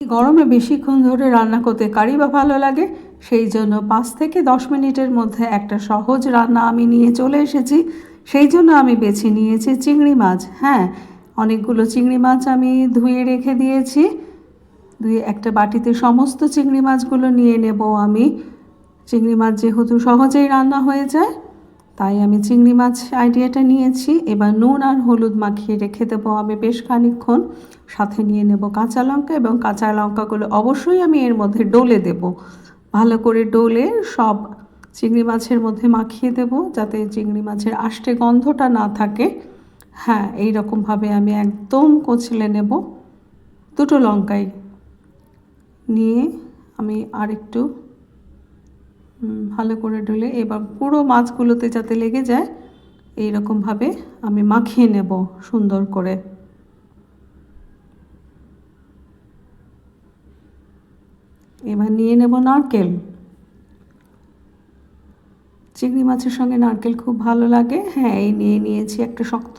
গরমে বেশিক্ষণ ধরে রান্না করতে কারই বা ভালো লাগে, সেই জন্য 5 থেকে 10 মিনিটের মধ্যে একটা সহজ রান্না আমি নিয়ে চলে এসেছি। সেই জন্য আমি বেছে নিয়েছি চিংড়ি মাছ। হ্যাঁ, অনেকগুলো চিংড়ি মাছ আমি ধুয়ে রেখে দিয়েছি। ধুয়ে একটা বাটিতে সমস্ত চিংড়ি মাছগুলো নিয়ে নেব আমি। চিংড়ি মাছ যেহেতু সহজেই রান্না হয়ে যায়, তাই আমি চিংড়ি মাছ আইডিয়াটা নিয়েছি। এবার নুন আর হলুদ মাখিয়ে রেখে দেবো আমি বেশ খানিকক্ষণ। সাথে নিয়ে নেব কাঁচা লঙ্কা, এবং কাঁচা লঙ্কাগুলো অবশ্যই আমি এর মধ্যে ডলে দেব। ভালো করে ডলে সব চিংড়ি মাছের মধ্যে মাখিয়ে দেব, যাতে চিংড়ি মাছের আষ্টে গন্ধটা না থাকে। হ্যাঁ, এই রকমভাবে আমি একদম কচলে নেব। দুটো লঙ্কাই নিয়ে আমি আরেকটু ভালো করে ডলে এবার পুরো মাছগুলোতে যাতে লেগে যায় এই রকমভাবে আমি মাখিয়ে নেব সুন্দর করে। এবার নিয়ে নেব নারকেল। চিংড়ি মাছের সঙ্গে নারকেল খুব ভালো লাগে। হ্যাঁ, এই নিয়েছি একটা শক্ত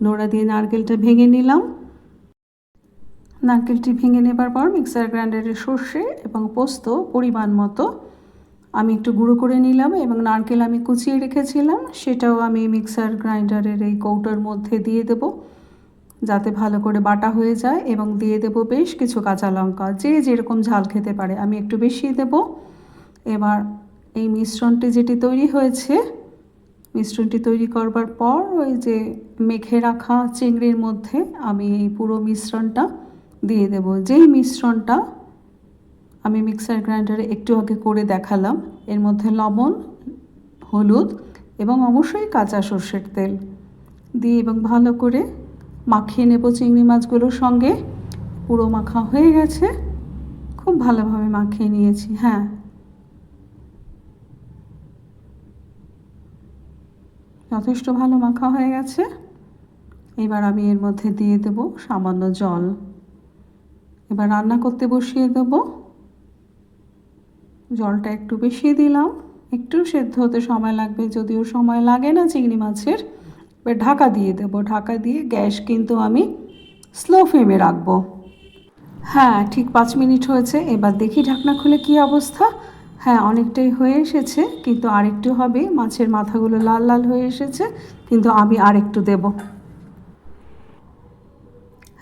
নোড়া দিয়ে নারকেলটা ভেঙে নিলাম। নারকেলটি ভেঙে নেবার পর মিক্সার গ্রাইন্ডারে সর্ষে এবং পোস্ত পরিমাণ মতো আমি একটু গুঁড়ো করে নিলাম, এবং নারকেল আমি কুচিয়ে রেখেছিলাম সেটাও আমি মিক্সার গ্রাইন্ডারের এই কৌটোর মধ্যে দিয়ে দেব, যাতে ভালো করে বাটা হয়ে যায়। এবং দিয়ে দেব বেশ কিছু কাঁচা লঙ্কা, যে যেরকম ঝাল খেতে পারে, আমি একটু বেশি দেব। এবার এই মিশ্রণটি যেটি তৈরি হয়েছে, মিশ্রণটি তৈরি করবার পর ওই যে মেখে রাখা চিংড়ির মধ্যে আমি এই পুরো মিশ্রণটা দিয়ে দেব। যেই মিশ্রণটা আমি মিক্সার গ্রাইন্ডারে একটু আগে করে দেখালাম, এর মধ্যে লবণ, হলুদ এবং অবশ্যই কাঁচা সর্ষের তেল দিয়ে এবং ভালো করে মাখিয়ে নেব চিংড়ি মাছগুলোর সঙ্গে। পুরো মাখা হয়ে গেছে, খুব ভালোভাবে মাখিয়ে নিয়েছি। হ্যাঁ, যথেষ্ট ভালো মাখা হয়ে গেছে। এবার আমি এর মধ্যে দিয়ে দেব সামান্য জল। এবার রান্না করতে বসিয়ে দেব। জলটা একটু বেশি দিলাম, একটু সেদ্ধ হতে সময় লাগবে, যদিও সময় লাগে না চিংড়ি মাছের। এবার ঢাকা দিয়ে দেব। ঢাকা দিয়ে গ্যাস কিন্তু আমি স্লো ফ্লেমে রাখবো। হ্যাঁ, ঠিক 5 মিনিট হয়েছে। এবার দেখি ঢাকনা খুলে কী অবস্থা। হ্যাঁ, অনেকটাই হয়ে এসেছে, কিন্তু আরেকটু হবে। মাছের মাথাগুলো লাল লাল হয়ে এসেছে, কিন্তু আমি আরেকটু দেব।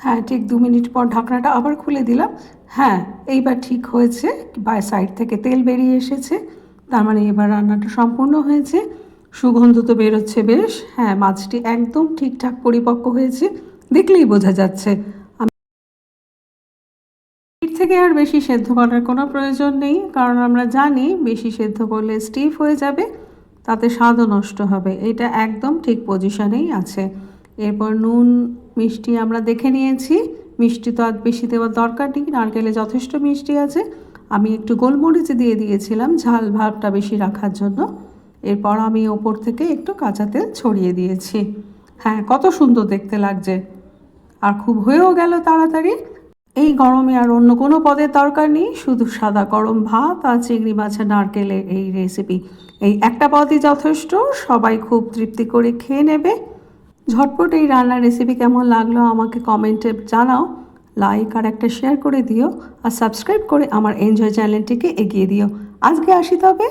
হ্যাঁ, ঠিক 2 মিনিট পর ঢাকনাটা আবার খুলে দিলাম। হ্যাঁ, এইবার ঠিক হয়েছে, সাইড থেকে তেল বেরিয়ে এসেছে। তার মানে এবার রান্নাটা সম্পূর্ণ হয়েছে। সুগন্ধ তো বেরোচ্ছে বেশ। হ্যাঁ, মাছটি একদম ঠিকঠাক পরিপক্ক হয়েছে, দেখলেই বোঝা যাচ্ছে। এর থেকে আর বেশি সেদ্ধ করার কোনো প্রয়োজন নেই, কারণ আমরা জানি বেশি সেদ্ধ করলে স্টিফ হয়ে যাবে, তাতে স্বাদও নষ্ট হবে। এটা একদম ঠিক পজিশনেই আছে। এরপর নুন মিষ্টি আমরা দেখে নিয়েছি। মিষ্টি তো আর বেশি দেওয়ার দরকার নেই, নারকেলে যথেষ্ট মিষ্টি আছে। আমি একটু গোলমরিচ দিয়ে দিয়েছিলাম ঝাল ভাবটা বেশি রাখার জন্য। এরপর আমি ওপর থেকে একটু কাঁচা তেল ছড়িয়ে দিয়েছি। হ্যাঁ, কত সুন্দর দেখতে লাগছে, আর খুব হয়েও গেল তাড়াতাড়ি। এই গরমে আর অন্য কোনো পদের দরকার নেই, শুধু সাদা গরম ভাত আর চিংড়ি মাছের নারকেলের এই রেসিপি, এই একটা পদই যথেষ্ট। সবাই খুব তৃপ্তি করে খেয়ে নেবে। ঝটপট এই রান্নার রেসিপি কেমন লাগলো আমাকে কমেন্টে জানাও। লাইক আর একটা শেয়ার করে দিও, আর সাবস্ক্রাইব করে আমার এনজয় চ্যানেলটিকে এগিয়ে দিও। আজকে আসি তবে।